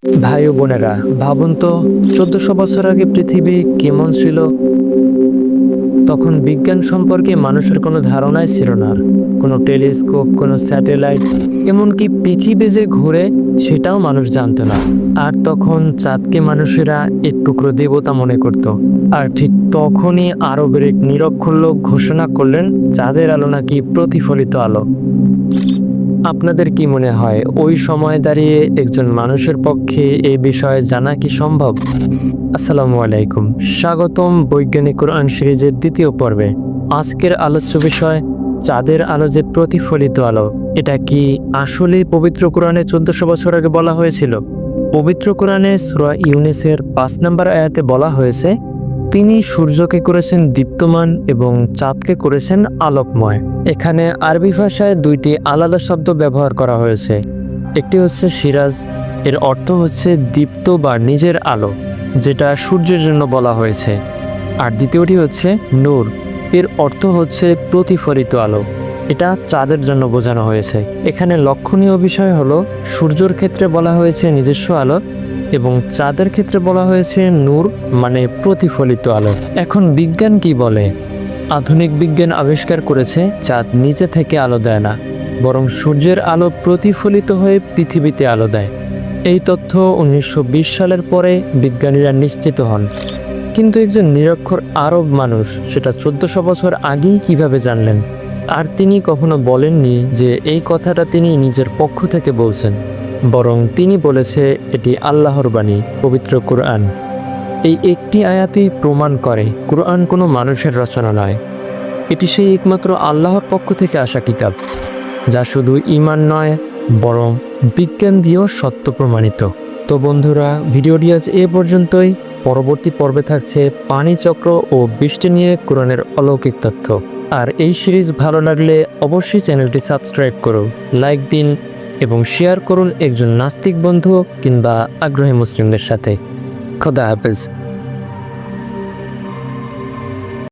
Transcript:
ভাই ও বোনেরা, ভাবুন তো 1400 বছর আগে পৃথিবী কেমন ছিল। তখন বিজ্ঞান সম্পর্কে মানুষের কোনো ধারণাই ছিল না। কোনো টেলিস্কোপ, কোনো স্যাটেলাইট, এমনকি পৃথিবী যে ঘুরে সেটাও মানুষ জানতো না। আর তখন চাঁদকে মানুষেরা এক টুকরো দেবতা মনে করত। আর ঠিক তখনই আরবের এক নিরক্ষর লোক ঘোষণা করলেন, চাঁদের আলো নাকি প্রতিফলিত আলো। আপনাদের কি মনে হয় ওই সময় দাঁড়িয়ে একজন মানুষের পক্ষে এই বিষয়ে জানা কি সম্ভব? আসসালামু আলাইকুম, স্বাগতম বৈজ্ঞানিক কোরআন সিরিজের দ্বিতীয় পর্বে। আজকের আলোচ্য বিষয় চাঁদের আলো যে প্রতিফলিত আলো, এটা কি আসলেই পবিত্র কোরআনে 1400 বছর আগে বলা হয়েছিল? পবিত্র কোরআনে সূরা ইউনূসের 5 নম্বর আয়াতে বলা হয়েছে, তিনি সূর্যকে করেছেন দীপ্তমান এবং চাঁদকে করেছেন আলোকময়। এখানে আরবি ভাষায় দুইটি আলাদা শব্দ ব্যবহার করা হয়েছে। একটি হচ্ছে সিরাজ, এর অর্থ হচ্ছে দীপ্ত বা নিজের আলো, যেটা সূর্যের জন্য বলা হয়েছে। আর দ্বিতীয়টি হচ্ছে নূর, এর অর্থ হচ্ছে প্রতিফলিত আলো, এটা চাঁদের জন্য বোঝানো হয়েছে। এখানে লক্ষণীয় বিষয় হলো সূর্যের ক্ষেত্রে বলা হয়েছে নিজস্ব আলো এবং চাঁদের ক্ষেত্রে বলা হয়েছে নূর, মানে প্রতিফলিত আলো। এখন বিজ্ঞান কি বলে? আধুনিক বিজ্ঞান আবিষ্কার করেছে চাঁদ নিচে থেকে আলো দেয় না, বরং সূর্যের আলো প্রতিফলিত হয়ে পৃথিবীতে আলো দেয়। এই তথ্য 1920 সালের পরে বিজ্ঞানীরা নিশ্চিত হন। কিন্তু একজন নিরক্ষর আরব মানুষ সেটা 1400 বছর আগেই কিভাবে জানলেন? আর তিনি কখনো বলেননি যে এই কথাটা তিনি নিজের পক্ষ থেকে বলছেন, বরং তিনি বলেছে এটি আল্লাহর বাণী, পবিত্র কোরআন। এই একটি আয়াতই প্রমাণ করে কোরআন কোনো মানুষের রচনা নয়, এটি সেই একমাত্র আল্লাহর পক্ষ থেকে আসা কিতাব, যা শুধু ঈমান নয় বরং বিজ্ঞান দিয়েও সত্য প্রমাণিত। তো বন্ধুরা, ভিডিওটি আজ এ পর্যন্তই। পরবর্তী পর্বে থাকছে পানি চক্র ও বৃষ্টি নিয়ে কোরআনের অলৌকিক তথ্য। আর এই সিরিজ ভালো লাগলে অবশ্যই চ্যানেলটি সাবস্ক্রাইব করুন, লাইক দিন এবং শেয়ার করুন একজন নাস্তিক বন্ধু কিংবা আগ্রহী মুসলিমদের সাথে। খোদা হাফেজ।